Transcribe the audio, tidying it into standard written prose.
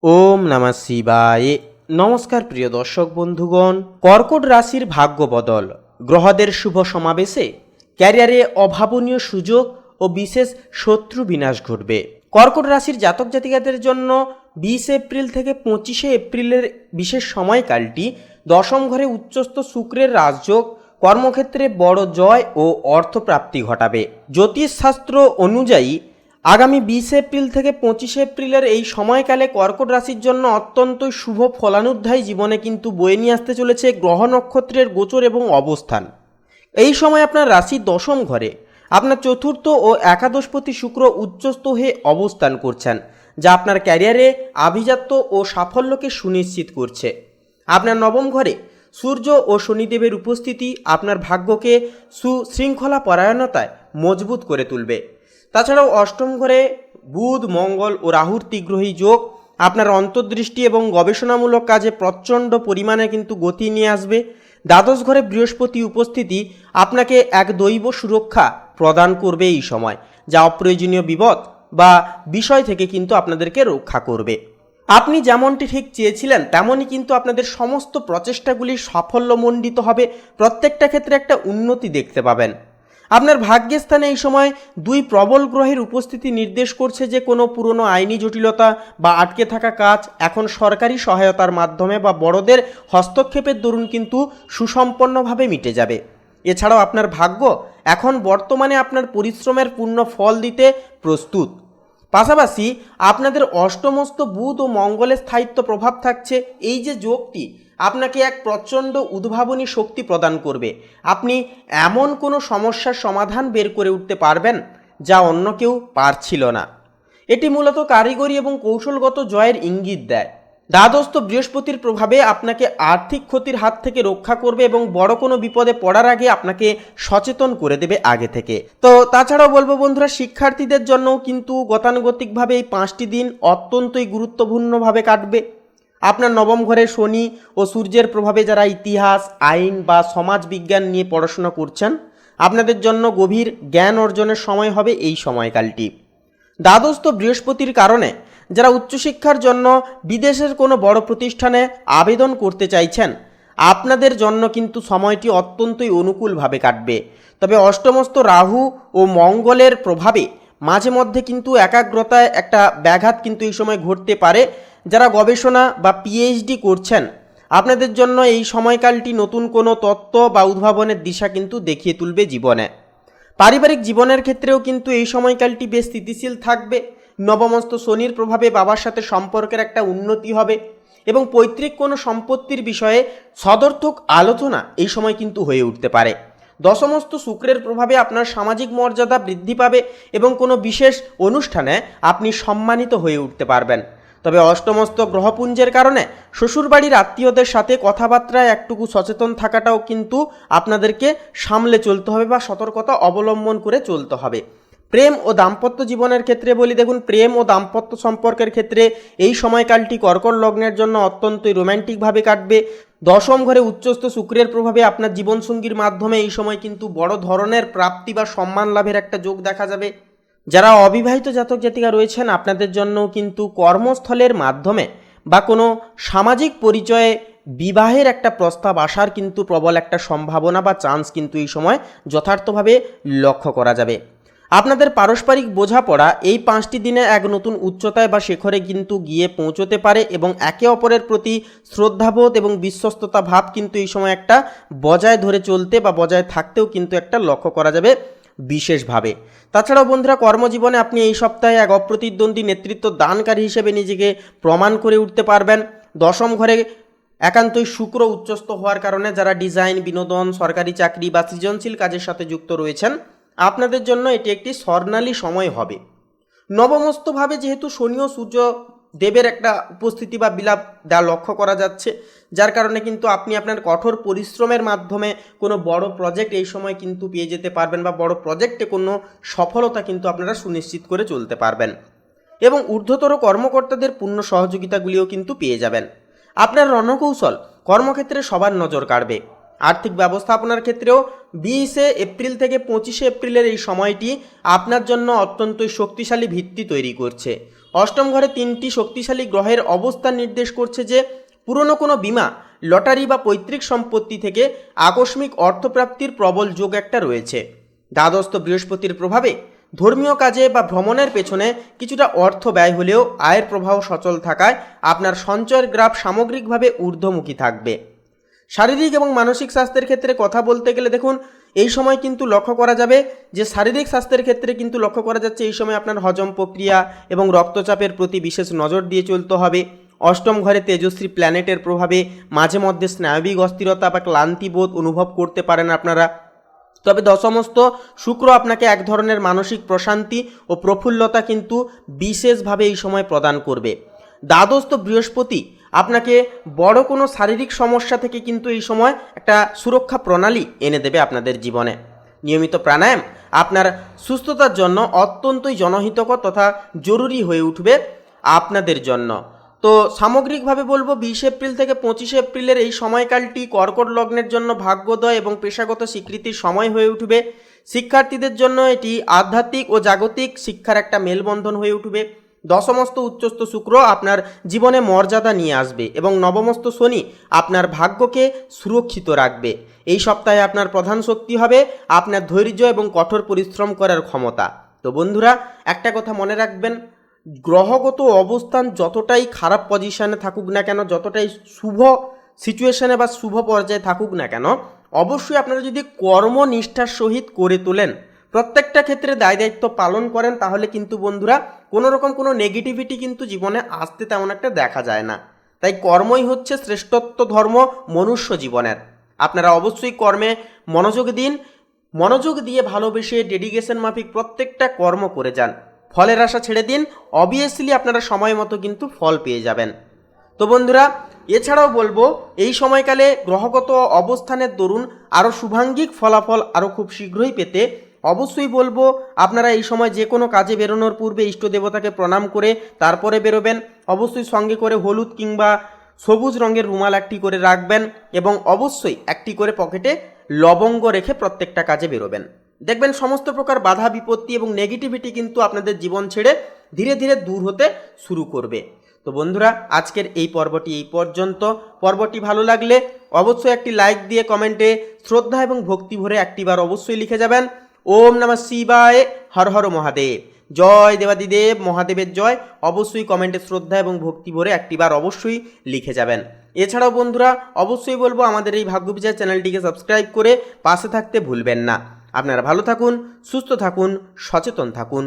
ওম নমঃ শিবায়। নমস্কার প্রিয় দর্শক বন্ধুগণ, কর্কট রাশির ভাগ্য বদল, গ্রহদের শুভ সমাবেশে ক্যারিয়ারে অভাবনীয় সুযোগ ও বিশেষ শত্রু বিনাশ ঘটবে। কর্কট রাশির জাতক জাতিকাদের জন্য 20 এপ্রিল থেকে 25 এপ্রিলের বিশেষ সময়কালটি দশম ঘরে উচ্চস্থ শুক্রের রাজযোগ কর্মক্ষেত্রে বড় জয় ও অর্থপ্রাপ্তি ঘটাবে। জ্যোতিষশাস্ত্র অনুযায়ী আগামী 20 এপ্রিল থেকে 25 এপ্রিলের এই সময়কালে কর্কট রাশির জন্য অত্যন্ত শুভ ফলানুধ্যায়ী জীবনে কিন্তু বয়ে নিয়ে আসতে চলেছে গ্রহ নক্ষত্রের গোচর এবং অবস্থান। এই সময় আপনার রাশির দশম ঘরে আপনার চতুর্থ ও একাদশপতি শুক্র উচ্চস্থ হয়ে অবস্থান করছেন, যা আপনার ক্যারিয়ারে আভিজাত্য ও সাফল্যকে সুনিশ্চিত করছে। আপনার নবম ঘরে সূর্য ও শনিদেবের উপস্থিতি আপনার ভাগ্যকে সুশৃঙ্খলা পরায়ণতায় মজবুত করে তুলবে। তাছাড়াও অষ্টম ঘরে বুধ, মঙ্গল ও রাহুর ত্রিগ্রহী যোগ আপনার অন্তর্দৃষ্টি এবং গবেষণামূলক কাজে প্রচণ্ড পরিমাণে কিন্তু গতি নিয়ে আসবে। দ্বাদশ ঘরে বৃহস্পতি উপস্থিতি আপনাকে এক দৈব সুরক্ষা প্রদান করবে এই সময়, যা অপ্রয়োজনীয় বিপদ বা বিষয় থেকে কিন্তু আপনাদেরকে রক্ষা করবে। আপনি যেমনটি ঠিক চেয়েছিলেন তেমনই কিন্তু আপনাদের সমস্ত প্রচেষ্টাগুলি সাফল্যমণ্ডিত হবে। প্রত্যেকটা ক্ষেত্রে একটা উন্নতি দেখতে পাবেন। আপনার ভাগ্যের স্থানে এই সময় দুই প্রবল গ্রহের উপস্থিতি নির্দেশ করছে যে কোনো পুরনো আইনি জটিলতা বা আটকে থাকা কাজ এখন সরকারি সহায়তার মাধ্যমে বা বড়দের হস্তক্ষেপের দরুন কিন্তু সুসম্পন্নভাবে মিটে যাবে। এছাড়াও আপনার ভাগ্য এখন বর্তমানে আপনার পরিশ্রমের পূর্ণ ফল দিতে প্রস্তুত। পাশাপাশি আপনাদের অষ্টমস্ত বুধ ও মঙ্গলের স্থায়িত্ব প্রভাব থাকছে। এই যে যোগটি আপনাকে এক প্রচণ্ড উদ্ভাবনী শক্তি প্রদান করবে। আপনি এমন কোনো সমস্যার সমাধান বের করে উঠতে পারবেন যা অন্য কেউ পারছিল না। এটি মূলত কারিগরি এবং কৌশলগত জয়ের ইঙ্গিত দেয়। দ্বাদশস্থ বৃহস্পতির প্রভাবে আপনাকে আর্থিক ক্ষতির হাত থেকে রক্ষা করবে এবং বড় কোনো বিপদে পড়ার আগে আপনাকে সচেতন করে দেবে আগে থেকে। তো তাছাড়াও বলবো বন্ধুরা, শিক্ষার্থীদের জন্যও কিন্তু গতানুগতিকভাবে এই 5টি দিন অত্যন্তই গুরুত্বপূর্ণভাবে কাটবে। আপনার নবম ঘরে শনি ও সূর্যের প্রভাবে যারা ইতিহাস, আইন বা সমাজ বিজ্ঞান নিয়ে পড়াশোনা করছেন, আপনাদের জন্য গভীর জ্ঞান অর্জনের সময় হবে এই সময়কালটি। দ্বাদশস্থ বৃহস্পতির কারণে যারা উচ্চশিক্ষার জন্য বিদেশের কোনো বড় প্রতিষ্ঠানে আবেদন করতে চাইছেন, আপনাদের জন্য কিন্তু সময়টি অত্যন্তই অনুকূলভাবে কাটবে। তবে অষ্টমস্ত রাহু ও মঙ্গলের প্রভাবে মাঝে মধ্যে কিন্তু একাগ্রতায় একটা ব্যাঘাত কিন্তু এই সময় ঘটতে পারে। যারা গবেষণা বা পিএইচডি করছেন, আপনাদের জন্য এই সময়কালটি নতুন কোনো তত্ত্ব বা উদ্ভাবনের দিশা কিন্তু দেখিয়ে তুলবে জীবনে। পারিবারিক জীবনের ক্ষেত্রেও কিন্তু এই সময়কালটি বেশ স্থিতিশীল থাকবে। নবমস্ত শনির প্রভাবে বাবার সাথে সম্পর্কের একটা উন্নতি হবে এবং পৈতৃক কোনো সম্পত্তির বিষয়ে সদর্থক আলোচনা এই সময় কিন্তু হয়ে উঠতে পারে। দশমস্ত শুক্রের প্রভাবে আপনার সামাজিক মর্যাদা বৃদ্ধি পাবে এবং কোনো বিশেষ অনুষ্ঠানে আপনি সম্মানিত হয়ে উঠতে পারবেন। তবে অষ্টমস্ত গ্রহপুঞ্জের কারণে শ্বশুরবাড়ির আত্মীয়দের সাথে কথাবার্তায় একটুকু সচেতন থাকাটাও কিন্তু আপনাদেরকে সামলে চলতে হবে বা সতর্কতা অবলম্বন করে চলতে হবে। প্রেম ও দাম্পত্য জীবনের ক্ষেত্রে বলি, দেখুন, প্রেম ও দাম্পত্য সম্পর্কের ক্ষেত্রে এই সময়কালটি কর্কট লগ্নের জন্য অত্যন্তই রোম্যান্টিকভাবে কাটবে। দশম ঘরে উচ্চস্থ শুক্রের প্রভাবে আপনার জীবনসঙ্গীর মাধ্যমে এই সময় কিন্তু বড় ধরনের প্রাপ্তি বা সম্মান লাভের একটা যোগ দেখা যাবে। যারা অবিবাহিত জাতক জাতিকা রয়েছেন, আপনাদের জন্য কিন্তু কর্মস্থলের মাধ্যমে বা কোনো সামাজিক পরিচয়ে বিবাহের একটা প্রস্তাব আসার কিন্তু প্রবল একটা সম্ভাবনা বা চান্স কিন্তু এই সময় যথার্থভাবে লক্ষ্য করা যাবে। আপনাদের পারস্পরিক বোঝাপড়া এই 5টি দিনে এক নতুন উচ্চতায় বা শিখরে কিন্তু গিয়ে পৌঁছতে পারে এবং একে অপরের প্রতি শ্রদ্ধাবোধ এবং বিশ্বস্ততা ভাব কিন্তু এই সময় একটা বজায় ধরে চলতে বা বজায় থাকতেও কিন্তু একটা লক্ষ্য করা যাবে বিশেষভাবে। তাছাড়াও বন্ধুরা, কর্মজীবনে আপনি এই সপ্তাহে এক অপ্রতিদ্বন্দ্বী নেতৃত্ব দানকারী হিসেবে নিজেকে প্রমাণ করে উঠতে পারবেন। দশম ঘরে একান্তই শুক্র উচ্চস্থ হওয়ার কারণে যারা ডিজাইন, বিনোদন, সরকারি চাকরি বা সৃজনশীল কাজের সাথে যুক্ত রয়েছেন, আপনাদের জন্য এটি একটি স্বর্ণালী সময় হবে। নবমস্তভাবে যেহেতু শনি ও সূর্য দেবের একটা উপস্থিতি বা বিলাপ লক্ষ্য করা যাচ্ছে, যার কারণে কিন্তু আপনি আপনার কঠোর পরিশ্রমের মাধ্যমে কোনো বড় প্রজেক্ট এই সময় কিন্তু পেয়ে যেতে পারবেন বা বড় প্রজেক্টে কোনো সফলতা কিন্তু আপনারা সুনিশ্চিত করে চলতে পারবেন এবং ঊর্ধ্বতর কর্মকর্তাদের পূর্ণ সহযোগিতাগুলিও কিন্তু পেয়ে যাবেন। আপনার রণকৌশল কর্মক্ষেত্রে সবার নজর কাড়বে। আর্থিক ব্যবস্থাপনার ক্ষেত্রেও 20 এপ্রিল থেকে 25 এপ্রিলের এই সময়টি আপনার জন্য অত্যন্তই শক্তিশালী ভিত্তি তৈরি করছে। অষ্টম ঘরে 3টি শক্তিশালী গ্রহের অবস্থান নির্দেশ করছে যে পুরনো কোনো বীমা, লটারি বা পৈতৃক সম্পত্তি থেকে আকস্মিক অর্থপ্রাপ্তির প্রবল যোগ একটা রয়েছে। দ্বাদশস্থ বৃহস্পতির প্রভাবে ধর্মীয় কাজে বা ভ্রমণের পেছনে কিছুটা অর্থ ব্যয় হলেও আয়ের প্রবাহ সচল থাকায় আপনার সঞ্চয়ের গ্রাফ সামগ্রিকভাবে ঊর্ধ্বমুখী থাকবে। শারীরিক এবং মানসিক স্বাস্থ্যের ক্ষেত্রে কথা বলতে গেলে দেখুন এই সময় কিন্তু লক্ষ্য করা যাবে যে শারীরিক স্বাস্থ্যের ক্ষেত্রে কিন্তু লক্ষ্য করা যাচ্ছে এই সময় আপনার হজম প্রক্রিয়া এবং রক্তচাপের প্রতি বিশেষ নজর দিয়ে চলতে হবে। অষ্টম ঘরে তেজস্বী প্ল্যানেটের প্রভাবে মাঝে মধ্যে স্নায়বিক অস্থিরতা বা ক্লান্তিবোধ অনুভব করতে পারেন আপনারা। তবে দশমস্থ শুক্র আপনাকে এক ধরনের মানসিক প্রশান্তি ও প্রফুল্লতা কিন্তু বিশেষভাবে এই সময় প্রদান করবে। দ্বাদশস্থ বৃহস্পতি আপনাকে বড় কোনো শারীরিক সমস্যা থেকে কিন্তু এই সময় একটা সুরক্ষা প্রণালী এনে দেবে আপনাদের জীবনে। নিয়মিত প্রাণায়াম আপনার সুস্থতার জন্য অত্যন্তই জনহিতকর তথা জরুরি হয়ে উঠবে আপনাদের জন্য। তো সামগ্রিকভাবে বলবো 20 এপ্রিল থেকে 25 এপ্রিলের এই সময়কালটি কর্কট লগ্নের জন্য ভাগ্যোদয় এবং পেশাগত স্বীকৃতির সময় হয়ে উঠবে। শিক্ষার্থীদের জন্য এটি আধ্যাত্মিক ও জাগতিক শিক্ষার একটা মেলবন্ধন হয়ে উঠবে। দশমস্থ উচ্চস্থ শুক্র আপনার জীবনে মর্যাদা নিয়ে আসবে এবং নবমস্থ শনি আপনার ভাগ্যকে সুরক্ষিত রাখবে। এই সপ্তাহে আপনার প্রধান শক্তি হবে আপনার ধৈর্য এবং কঠোর পরিশ্রম করার ক্ষমতা। তো বন্ধুরা একটা কথা মনে রাখবেন, গ্রহগত অবস্থান যতটাই খারাপ পজিশনে থাকুক না কেন, যতটাই শুভ সিচুয়েশনে বা শুভ পর্যায়ে থাকুক না কেন, অবশ্যই আপনারা যদি কর্মনিষ্ঠার সহিত করে তোলেন, প্রত্যেকটা ক্ষেত্রে দায় দায়িত্ব পালন করেন, তাহলে কিন্তু বন্ধুরা কোনো রকম কোনো নেগেটিভিটি কিন্তু জীবনে আসতে তেমন একটা দেখা যায় না। তাই কর্মই হচ্ছে শ্রেষ্ঠত্ব ধর্ম মনুষ্য জীবনের। আপনারা অবশ্যই কর্মে মনোযোগ দিন, মনোযোগ দিয়ে ভালোবেসে ডেডিকেশন মাফিক প্রত্যেকটা কর্ম করে যান। ফলের আশা ছেড়ে দিন, অবভিয়াসলি আপনারা সময় মতো কিন্তু ফল পেয়ে যাবেন। তো বন্ধুরা এছাড়াও বলবো এই সময়কালে গ্রহগত অবস্থানের দরুন আরও শুভাঙ্গিক ফলাফল আরও খুব শীঘ্রই পেতে অবশ্যই বলবো আপনারা এই সময় যে কোনো কাজে বেরোনোর পূর্বে ইষ্ট দেবতাকে প্রণাম করে তারপরে বেরোবেন। অবশ্যই সঙ্গে করে হলুদ কিংবা সবুজ রঙের রুমাল একটি করে রাখবেন এবং অবশ্যই একটি করে পকেটে লবঙ্গ রেখে প্রত্যেকটা কাজে বেরোবেন। দেখবেন সমস্ত প্রকার বাধা বিপত্তি এবং নেগেটিভিটি কিন্তু আপনাদের জীবন ছেড়ে ধীরে ধীরে দূর হতে শুরু করবে। তো বন্ধুরা আজকের এই পর্বটি এই পর্যন্ত। পর্বটি ভালো লাগলে অবশ্যই একটি লাইক দিয়ে কমেন্টে শ্রদ্ধা এবং ভক্তি ভরে একটিবার অবশ্যই লিখে যাবেন ওম নমঃ শিবায়, হর হর মহাদেব, জয় দেবাদিদেব মহাদেবের জয়। অবশ্যই কমেন্টে শ্রদ্ধা এবং ভক্তি ভরে একটিবার অবশ্যই লিখে যাবেন। এছাড়াও বন্ধুরা অবশ্যই বলবো আমাদের এই ভাগ্যবিচার চ্যানেলটিকে সাবস্ক্রাইব করে পাশে থাকতে ভুলবেন না। আপনারা ভালো থাকুন, সুস্থ থাকুন, সচেতন থাকুন।